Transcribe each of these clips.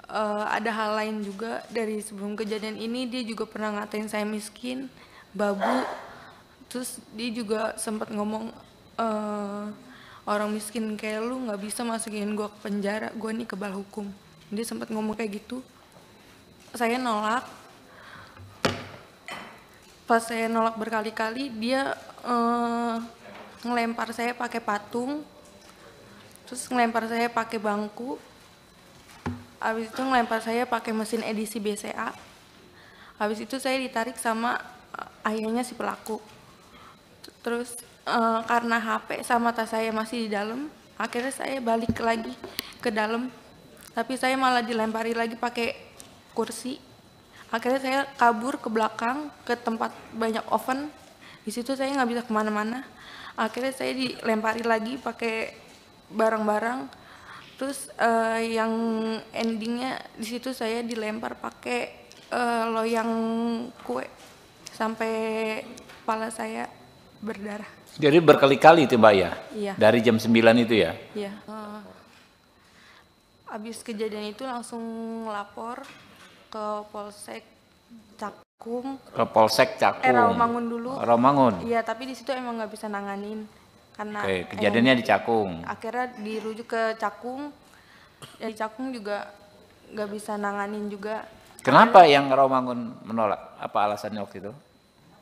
ada hal lain juga dari sebelum kejadian ini. Dia juga pernah ngatain saya miskin, babu. Terus dia juga sempat ngomong, orang miskin kayak lu nggak bisa masukin gue ke penjara, gue nih kebal hukum. Dia sempat ngomong kayak gitu. Saya nolak. Pas saya nolak berkali-kali, dia ngelempar saya pakai patung, terus ngelempar saya pakai bangku, habis itu ngelempar saya pakai mesin edisi BCA. Habis itu saya ditarik sama ayahnya si pelaku. Terus karena HP sama tas saya masih di dalam, akhirnya saya balik lagi ke dalam, tapi saya malah dilempari lagi pakai kursi. Akhirnya saya kabur ke belakang ke tempat banyak oven. Di situ saya nggak bisa kemana-mana. Akhirnya saya dilempari lagi pakai barang-barang. Terus yang endingnya di situ saya dilempar pakai loyang kue sampai kepala saya berdarah. Jadi berkali-kali itu Mbak ya? Iya. Dari jam 9 itu ya? Iya. Habis kejadian itu langsung lapor ke Polsek Cakung. Ke Polsek Cakung. Rawamangun dulu. Rawamangun. Iya, tapi di situ emang nggak bisa nanganin karena Kejadiannya di Cakung. Akhirnya dirujuk ke Cakung. Ya, di Cakung juga nggak bisa nanganin juga. Kenapa yang Rawamangun menolak? Apa alasannya waktu itu?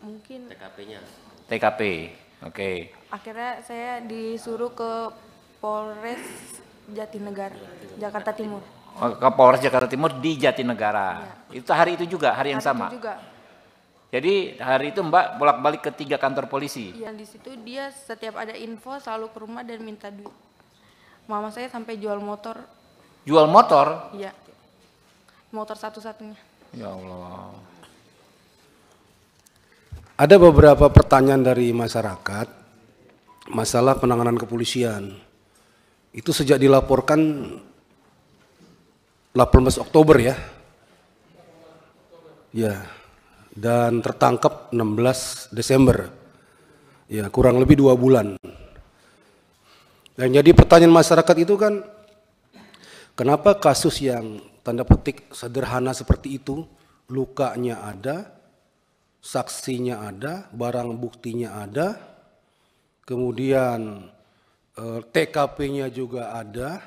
Mungkin TKP-nya. TKP. Oke. Akhirnya saya disuruh ke Polres Jatinegara, Jakarta Timur. Ke Polres Jakarta Timur di Jatinegara. Iya. Itu hari itu juga, hari yang sama. Itu juga. Jadi hari itu Mbak bolak-balik ke 3 kantor polisi. Iya, di situ dia setiap ada info selalu ke rumah dan minta duit. Mama saya sampai jual motor. Jual motor? Iya. Motor satu-satunya. Ya Allah. Ada beberapa pertanyaan dari masyarakat masalah penanganan kepolisian. Itu sejak dilaporkan 18 Oktober ya. Ya. Dan tertangkap 16 Desember. Ya, kurang lebih 2 bulan. Dan jadi pertanyaan masyarakat itu kan, kenapa kasus yang tanda petik sederhana seperti itu, lukanya ada, saksinya ada, barang buktinya ada, kemudian TKP-nya juga ada,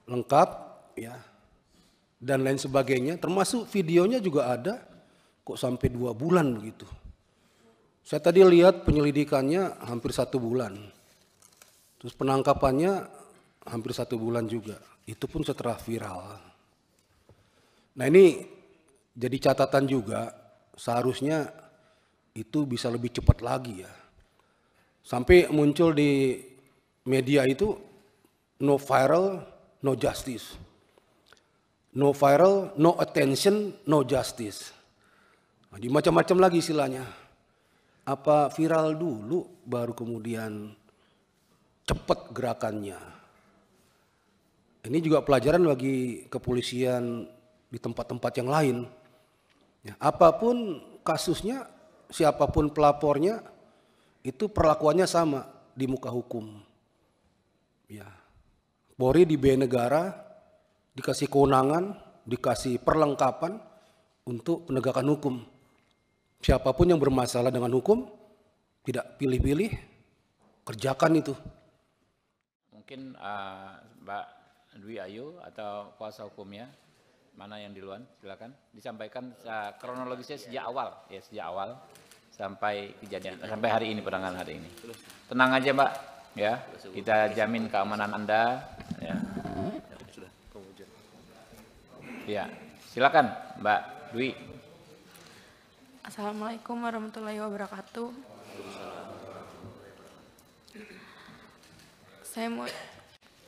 lengkap, ya, dan lain sebagainya, termasuk videonya juga ada, kok sampai 2 bulan begitu. Saya tadi lihat penyelidikannya hampir 1 bulan, terus penangkapannya hampir 1 bulan juga, itu pun setelah viral. Nah ini jadi catatan juga, seharusnya itu bisa lebih cepat lagi ya. Sampai muncul di media itu no viral, no justice. No viral, no attention, no justice. Nah, di macam-macam lagi istilahnya. Apa viral dulu baru kemudian cepat gerakannya. Ini juga pelajaran bagi kepolisian di tempat-tempat yang lain. Ya, apapun kasusnya, siapapun pelapornya, itu perlakuannya sama di muka hukum. Ya, Polri diberi negara, dikasih kewenangan, dikasih perlengkapan untuk penegakan hukum. Siapapun yang bermasalah dengan hukum, tidak pilih-pilih, kerjakan itu. Mungkin Mbak Dwi Ayu atau kuasa hukumnya, mana yang duluan, silakan disampaikan kronologisnya sejak awal, ya sejak awal sampai kejadian, sampai hari ini, penanganan hari ini. Tenang aja Mbak, ya kita jamin keamanan Anda. Ya, ya silakan Mbak Dwi. Assalamualaikum warahmatullahi wabarakatuh. Saya mau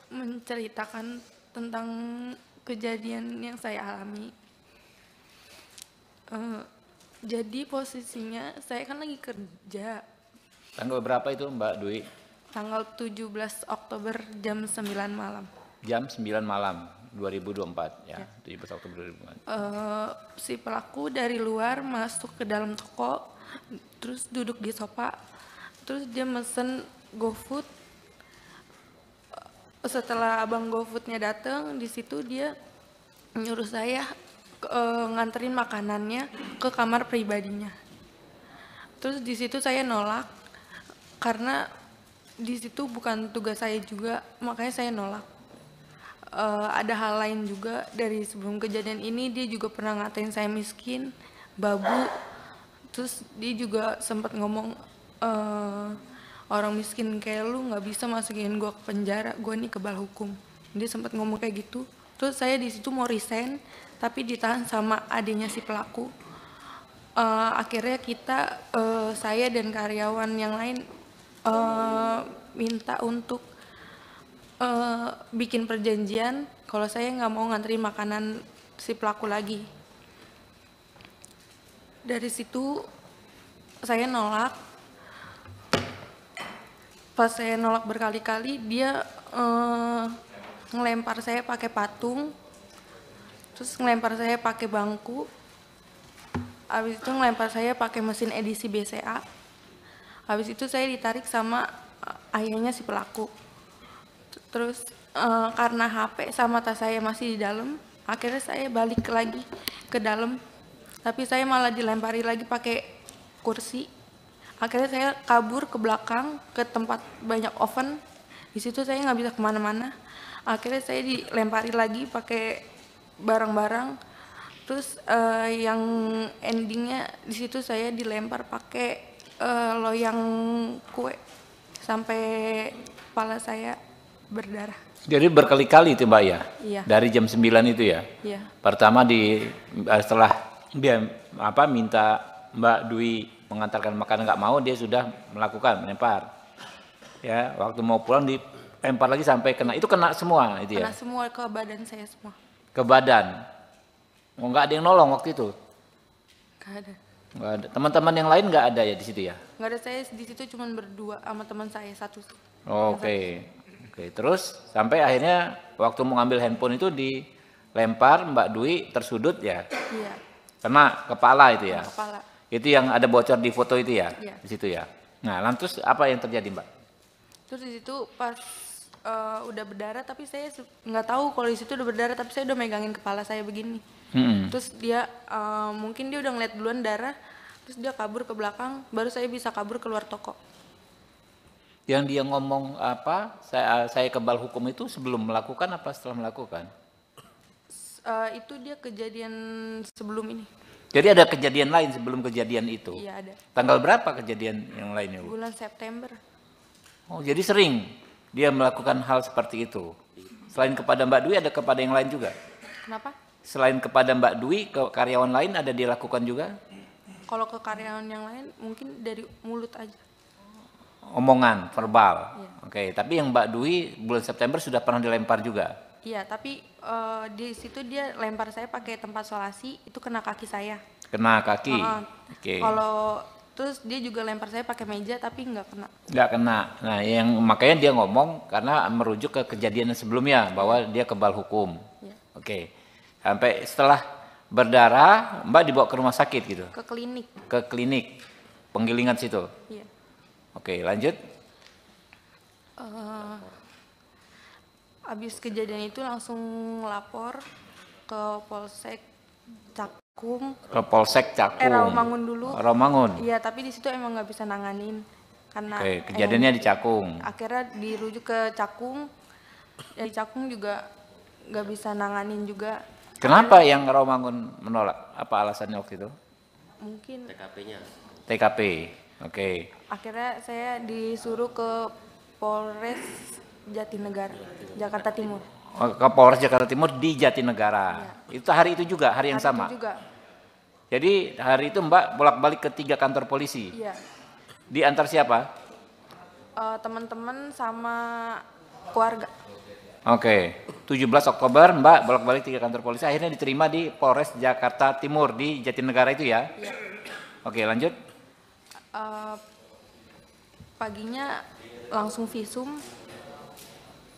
menceritakan tentang kejadian yang saya alami. Jadi posisinya saya kan lagi kerja. Tanggal berapa itu Mbak Dwi? Tanggal 17 Oktober jam 9 malam. Jam 9 malam 2024 ya, 17 Oktober 2024. Si pelaku dari luar masuk ke dalam toko, terus duduk di sofa, terus dia mesen GoFood. Setelah abang GoFoodnya datang, di situ dia nyuruh saya nganterin makanannya ke kamar pribadinya. Terus di situ saya nolak karena di situ bukan tugas saya juga, makanya saya nolak. Ada hal lain juga dari sebelum kejadian ini, dia juga pernah ngatain saya miskin, babu. Terus dia juga sempat ngomong, orang miskin kayak lu nggak bisa masukin gue ke penjara, gue nih kebal hukum. Dia sempat ngomong kayak gitu. Terus saya di situ mau resign, tapi ditahan sama adiknya si pelaku. Akhirnya saya dan karyawan yang lain minta untuk bikin perjanjian kalau saya nggak mau nganterin makanan si pelaku lagi. Dari situ saya nolak. Pas saya nolak berkali-kali, dia ngelempar saya pakai patung, terus ngelempar saya pakai bangku. Habis itu ngelempar saya pakai mesin edisi BCA. Habis itu saya ditarik sama ayahnya si pelaku. Terus karena HP sama tas saya masih di dalam, akhirnya saya balik lagi ke dalam. Tapi saya malah dilempari lagi pakai kursi. Akhirnya saya kabur ke belakang ke tempat banyak oven. Di situ saya nggak bisa kemana-mana. Akhirnya saya dilempari lagi pakai barang-barang. Terus yang endingnya di situ saya dilempar pakai loyang kue sampai kepala saya berdarah. Jadi berkali-kali itu Mbak ya? Iya. Dari jam 9 itu ya? Iya. Pertama setelah dia minta Mbak Dwi mengantarkan makanan nggak mau, dia sudah melakukan melempar. Ya, waktu mau pulang dilempar lagi sampai kena. Itu kena semua itu ya? Kena semua ke badan saya semua. Ke badan. Oh, nggak ada yang nolong waktu itu? Nggak ada. Nggak ada. Teman-teman yang lain nggak ada ya di situ ya? Nggak ada, saya di situ cuma berdua sama teman saya satu. Oke. Oke, terus sampai akhirnya waktu mau ngambil handphone itu dilempar Mbak Dwi tersudut ya? Iya. Kena kepala itu ya? Kena kepala. Itu yang ada bocor di foto itu ya? Iya. Di situ ya? Nah, lantas apa yang terjadi Mbak? Terus di situ pas udah berdarah, tapi saya nggak tahu kalau di situ udah berdarah, tapi saya udah megangin kepala saya begini. Terus dia mungkin dia udah ngeliat duluan darah, terus dia kabur ke belakang, baru saya bisa kabur keluar toko. Yang dia ngomong apa, saya kebal hukum itu sebelum melakukan apa setelah melakukan? Itu dia kejadian sebelum ini. Jadi ada kejadian lain sebelum kejadian itu? Iya ada. Tanggal berapa kejadian yang lainnya Bu? Bulan September. Oh jadi sering dia melakukan hal seperti itu? Selain kepada Mbak Dwi ada kepada yang lain juga? Kenapa? Selain kepada Mbak Dwi, ke karyawan lain ada dilakukan juga? Kalau ke karyawan yang lain mungkin dari mulut aja. Omongan, verbal. Iya. Oke, tapi yang Mbak Dwi bulan September sudah pernah dilempar juga? Iya, tapi di situ dia lempar saya pakai tempat solasi, itu kena kaki saya. Kena kaki? Oke. Kalau terus dia juga lempar saya pakai meja, tapi nggak kena. Nggak kena. Nah, makanya dia ngomong karena merujuk ke kejadian sebelumnya bahwa dia kebal hukum. Iya. Oke. Sampai setelah berdarah, Mbak dibawa ke rumah sakit gitu? Ke klinik. Ke klinik penggilingan situ? Iya. Oke, lanjut. Abis kejadian itu langsung lapor ke Polsek Cakung. Ke Polsek Cakung. Rawamangun dulu. Rawamangun. Iya, tapi di situ emang nggak bisa nanganin karena. Oke, kejadiannya di Cakung. Akhirnya dirujuk ke Cakung. Di Cakung juga nggak bisa nanganin juga. Kenapa yang Rawamangun menolak? Apa alasannya waktu itu? Mungkin TKP-nya. TKP. Oke. akhirnya saya disuruh ke Polres Jatinegara, Jakarta Timur. Ke Polres Jakarta Timur di Jatinegara. Iya. Itu hari itu juga, hari yang sama. Itu juga. Jadi hari itu Mbak bolak-balik ke 3 kantor polisi. Iya. Diantar siapa? Teman-teman sama keluarga. Oke. 17 Oktober Mbak bolak-balik 3 kantor polisi. Akhirnya diterima di Polres Jakarta Timur di Jatinegara itu ya. Iya. Oke, lanjut. Paginya langsung visum.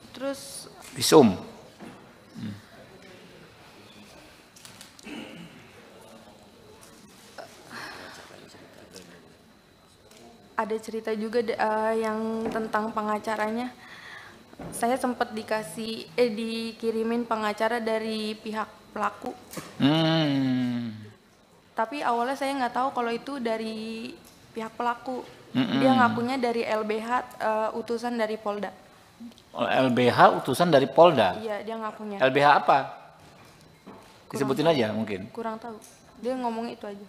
Terus Visum. ada cerita juga yang tentang pengacaranya. saya sempat dikirimin pengacara dari pihak pelaku. Tapi awalnya saya nggak tahu kalau itu dari pihak pelaku. Dia ngakunya dari LBH, utusan dari Polda. LBH utusan dari Polda? Iya, dia ngakunya. LBH apa? Disebutin aja mungkin. Kurang tahu. Dia ngomong itu aja.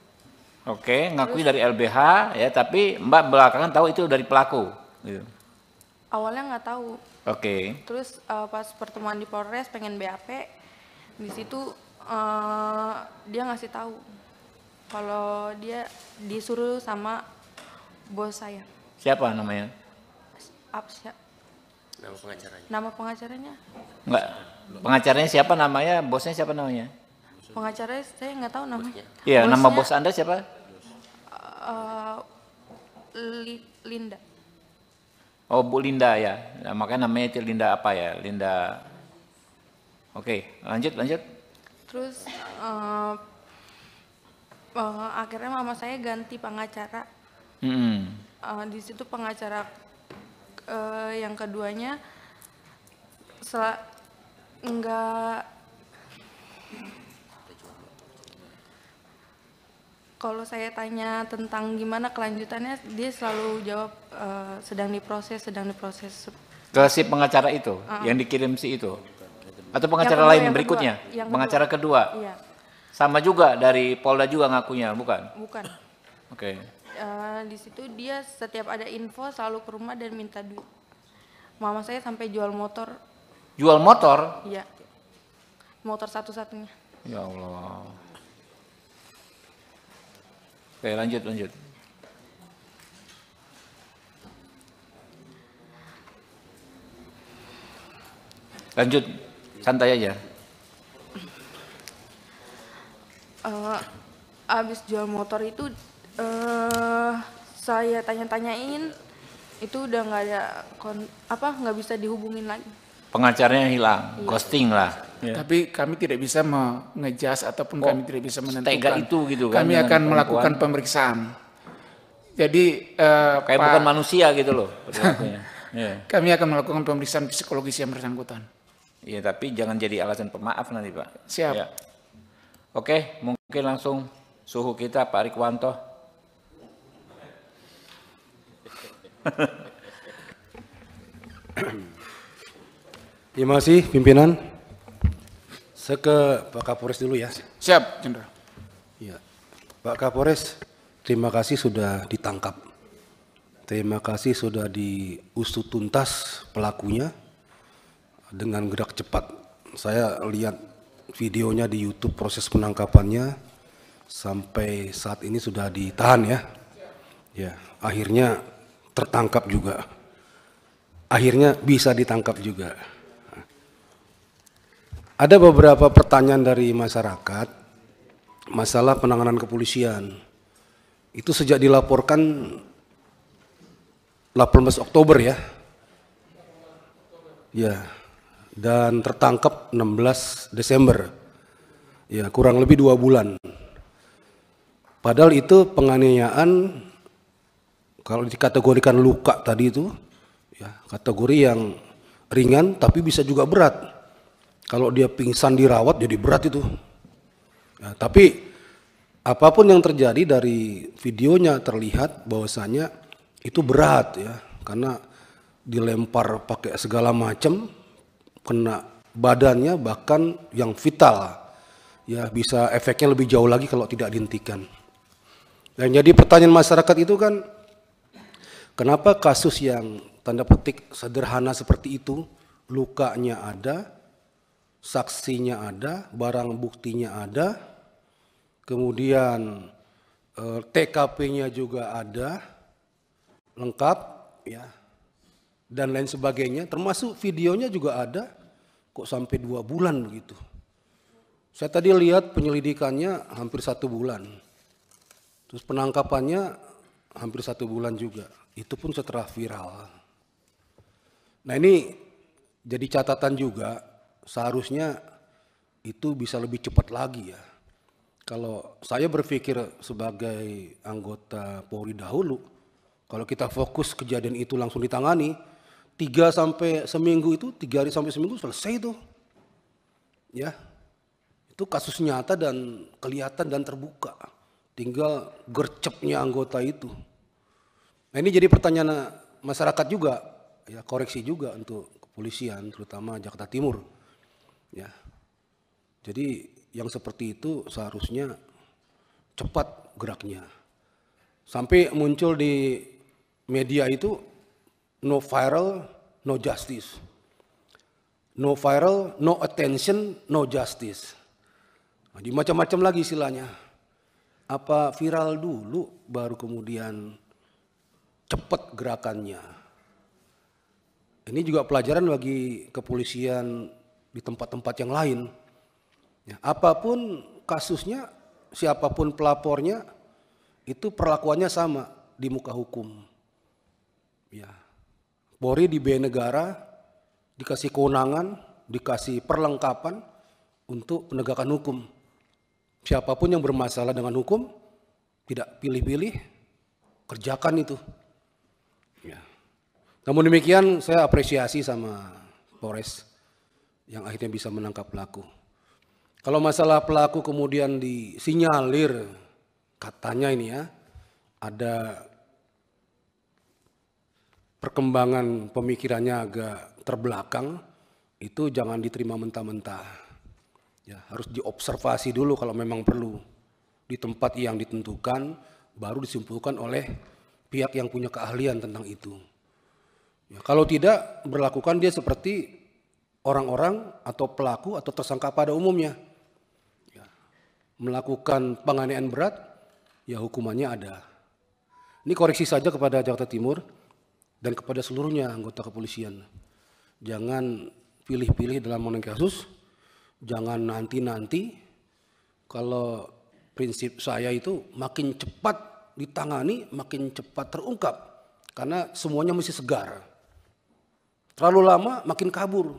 Oke, ngakui dari LBH ya, tapi Mbak belakangan tahu itu dari pelaku. Gitu. Awalnya nggak tahu. Oke. Terus pas pertemuan di Polres pengen BAP, di situ dia ngasih tahu kalau dia disuruh sama bos saya. Siapa namanya? Absya. Nama pengacaranya? Nama pengacaranya? Enggak. Pengacaranya siapa namanya? Bosnya siapa namanya? Pengacaranya saya nggak tahu namanya. Iya, nama Bosnya, bos Anda siapa? Linda. Oh, Bu Linda ya. Nah, makanya namanya itu Linda apa ya? Linda. Oke, lanjut. Terus akhirnya mama saya ganti pengacara. Di situ pengacara yang keduanya kalau saya tanya tentang gimana kelanjutannya, dia selalu jawab sedang diproses. Ke si pengacara itu, yang dikirim si itu? Atau pengacara Yang lain kedua, berikutnya? yang Pengacara kedua? Iya. Sama juga dari Polda juga ngakunya, bukan? Bukan. Oke. Di situ dia setiap ada info selalu ke rumah dan minta duit. Mama saya sampai jual motor. Jual motor? Iya. Motor satu-satunya. Ya Allah. Oke, lanjut. Lanjut, santai aja. Abis jual motor itu saya tanya-tanyain, itu udah nggak ada nggak bisa dihubungin lagi. Pengacaranya hilang, ghosting lah. Ya. Tapi kami tidak bisa mengejas ataupun kami tidak bisa menentukan. Tega itu gitu kan. Kami akan melakukan pemeriksaan. Jadi kayak bukan manusia gitu loh. Yeah. Kami akan melakukan pemeriksaan psikologis yang bersangkutan. Iya, tapi jangan jadi alasan pemaaf nanti, Pak. Siap. Ya. Oke, mungkin langsung suhu kita Pak Rikwanto. Terima kasih pimpinan. Saya ke Pak Kapolres dulu ya. Siap, Jenderal. Ya. Pak Kapolres, terima kasih sudah ditangkap. Terima kasih sudah diusut tuntas pelakunya dengan gerak cepat. Saya lihat videonya di YouTube proses penangkapannya sampai saat ini sudah ditahan ya. Ya, akhirnya tertangkap juga. Akhirnya bisa ditangkap juga. Ada beberapa pertanyaan dari masyarakat masalah penanganan kepolisian. Itu sejak dilaporkan 18 Oktober ya. Ya. Dan tertangkap 16 Desember. Ya, kurang lebih 2 bulan. Padahal itu penganiayaan kalau dikategorikan luka tadi itu ya, kategori yang ringan tapi bisa juga berat. Kalau dia pingsan dirawat jadi berat itu. Ya, tapi apapun yang terjadi dari videonya terlihat bahwasanya itu berat ya, karena dilempar pakai segala macam, kena badannya bahkan yang vital. Ya, bisa efeknya lebih jauh lagi kalau tidak dihentikan. Dan jadi pertanyaan masyarakat itu kan, kenapa kasus yang tanda petik sederhana seperti itu, lukanya ada, saksinya ada, barang buktinya ada, kemudian TKP-nya juga ada, lengkap, ya, dan lain sebagainya, termasuk videonya juga ada, kok sampai 2 bulan begitu. Saya tadi lihat penyelidikannya hampir 1 bulan, terus penangkapannya hampir 1 bulan juga, itu pun setelah viral. Nah ini jadi catatan juga, seharusnya itu bisa lebih cepat lagi ya. Kalau saya berpikir sebagai anggota Polri dahulu, kalau kita fokus kejadian itu langsung ditangani, 3 sampai seminggu itu, 3 hari sampai seminggu selesai itu. Ya, itu kasus nyata dan kelihatan dan terbuka. Tinggal gercepnya anggota itu. Nah ini jadi pertanyaan masyarakat juga, ya koreksi juga untuk kepolisian, terutama Jakarta Timur. Ya, jadi yang seperti itu seharusnya cepat geraknya. Sampai muncul di media itu no viral, no justice. No viral, no attention, no justice. Nah, di macam-macam lagi istilahnya. Apa viral dulu baru kemudian cepat gerakannya. Ini juga pelajaran bagi kepolisian di tempat-tempat yang lain. Ya, apapun kasusnya, siapapun pelapornya, itu perlakuannya sama di muka hukum. Ya, Polri di BNN negara dikasih kewenangan, dikasih perlengkapan untuk penegakan hukum. Siapapun yang bermasalah dengan hukum, tidak pilih-pilih, kerjakan itu. Ya. Namun demikian saya apresiasi sama Polres yang akhirnya bisa menangkap pelaku. Kalau masalah pelaku kemudian disinyalir, katanya ini ya, ada perkembangan pemikirannya agak terbelakang, itu jangan diterima mentah-mentah. Ya, harus diobservasi dulu kalau memang perlu. Di tempat yang ditentukan, baru disimpulkan oleh pihak yang punya keahlian tentang itu. Ya, kalau tidak, berlakukan dia seperti orang-orang atau pelaku atau tersangka pada umumnya. Ya, melakukan penganiayaan berat, ya hukumannya ada. Ini koreksi saja kepada Jakarta Timur dan kepada seluruhnya anggota kepolisian. Jangan pilih-pilih dalam menangani kasus, jangan nanti-nanti. Kalau prinsip saya itu makin cepat ditangani, makin cepat terungkap. Karena semuanya mesti segar. Terlalu lama makin kabur.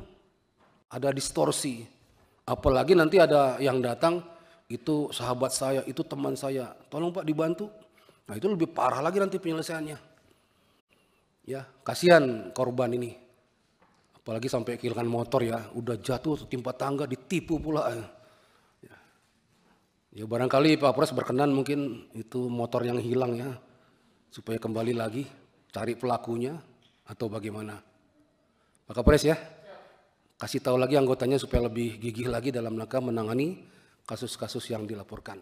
Ada distorsi. Apalagi nanti ada yang datang, itu sahabat saya, itu teman saya. Tolong Pak dibantu. Nah itu lebih parah lagi nanti penyelesaiannya. Ya, kasihan korban ini. Apalagi sampai kehilangan motor ya, udah jatuh timpa tangga, ditipu pula. Ya barangkali Pak Polres berkenan mungkin itu motor yang hilang ya, supaya kembali lagi cari pelakunya atau bagaimana. Pak Kapolres ya, kasih tahu lagi anggotanya supaya lebih gigih lagi dalam rangka menangani kasus-kasus yang dilaporkan.